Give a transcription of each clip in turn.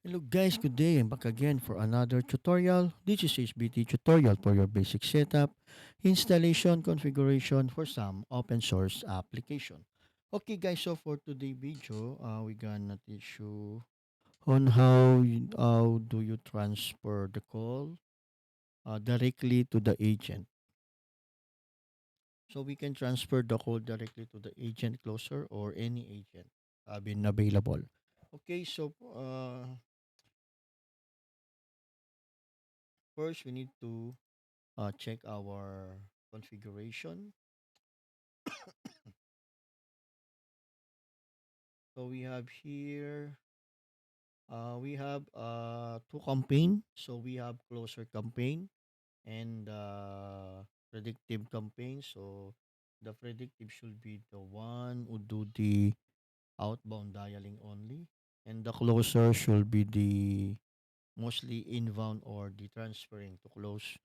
Hello guys, good day. I'm back again for another tutorial. This is HBT tutorial for your basic setup, installation, configuration for some open source application. Okay guys, so for today's video, we're gonna teach you on how do you transfer the call directly to the agent. So we can transfer the call directly to the agent closer or any agent been available. Okay, so first we need to check our configuration. So we have here, we have two campaign. So we have closer campaign and predictive campaign. So the predictive should be the one who do the outbound dialing only, and the closer should be the mostly inbound or the transferring to close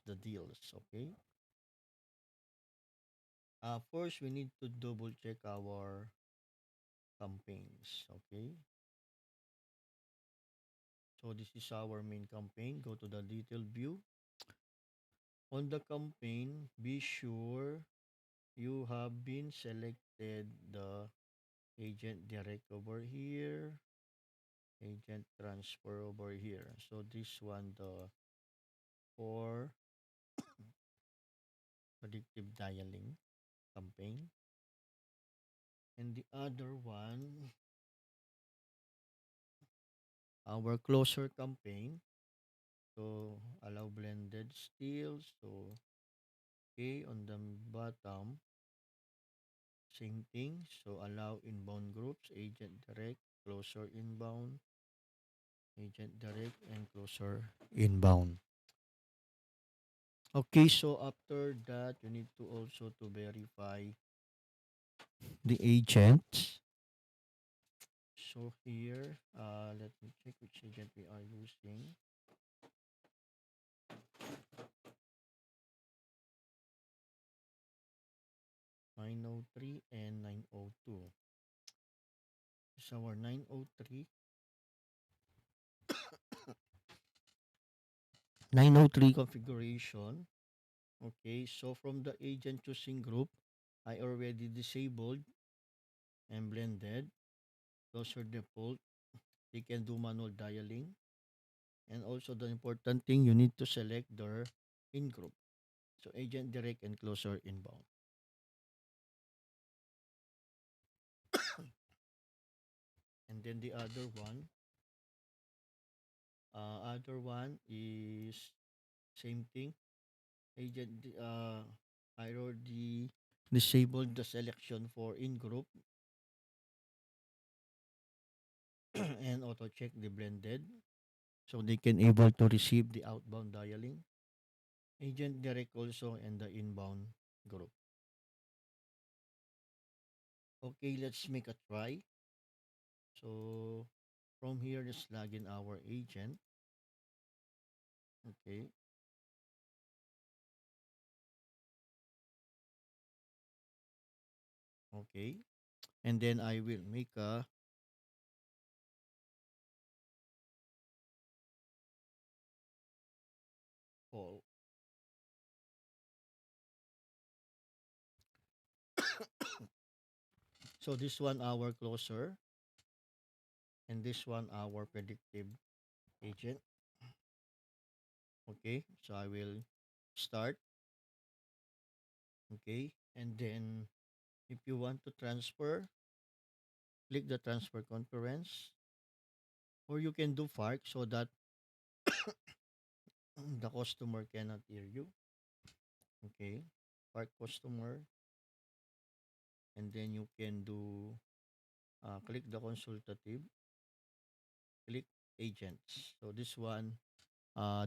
the deals. Okay. First we need to double check our campaigns. Okay. So this is our main campaign. Go to the detail view. On the campaign, be sure you have been selected the agent direct over here, agent transfer over here. So this one, the for predictive dialing campaign. And the other one, our closer campaign. So allow blended still. So okay, on the bottom, same thing. So allow inbound groups, agent direct, closer inbound, agent direct, and closer inbound. Okay, so after that, you need to also to verify the agents. So here, let me check which agent we are using. 903 and 902. So our 903, 903 configuration. Okay, so from the agent choosing group, I already disabled and blended. Those are default. They can do manual dialing. And also the important thing, you need to select their in group. So agent direct and closer inbound. And then the other one is same thing. I already disabled the selection for in group and auto check the blended so they can able to receive the outbound dialing. Agent direct also and the inbound group. Okay, let's make a try. So from here, just log in our agent. Okay, okay. And then I will make a call. So this one our closer and this one our predictive agent. Okay, so I will start. Okay, and then if you want to transfer, click the transfer conference, or you can do FARC so that the customer cannot hear you. Okay, FARC customer, and then you can do click the consultative, click agents. So this one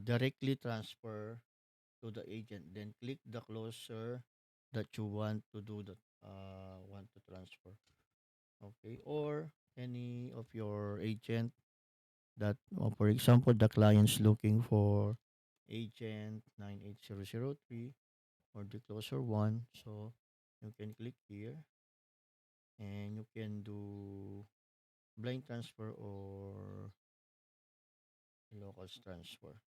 directly transfer to the agent. Then click the closer that you want to do that want to transfer. Okay, or any of your agent that, for example, the client's looking for agent 98003 or the closer one. So you can click here and you can do blind transfer or calls transfer.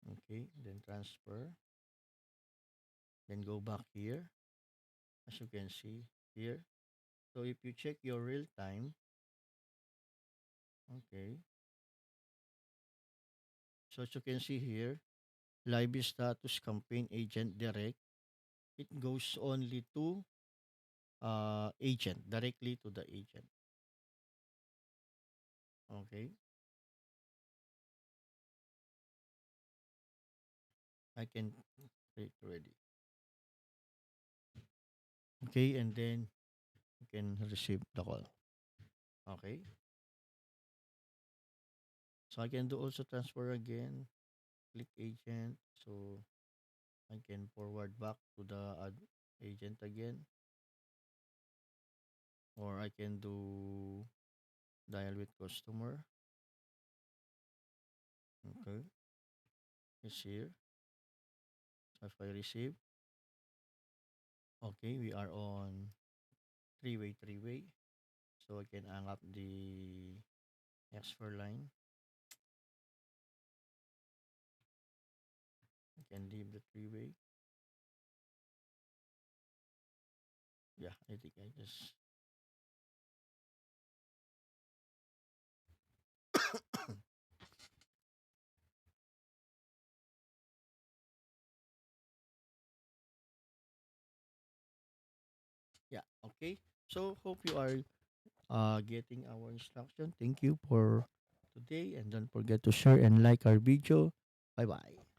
Okay, then transfer. Then go back here, as you can see here. So if you check your real time, okay, so as you can see here, live status campaign agent direct, it goes only to agent, directly to the agent. Okay, I can click ready. Okay, and then you can receive the call. Okay, so I can do also transfer again, click agent, so I can forward back to the agent again, or I can do dial with customer. Okay, it's here. So if I receive, okay, we are on three-way. So I can hang up the expert line. I can leave the three-way. Yeah, I think I just yeah, okay. So hope you are getting our instruction. Thank you for today, and don't forget to share and like our video. Bye bye.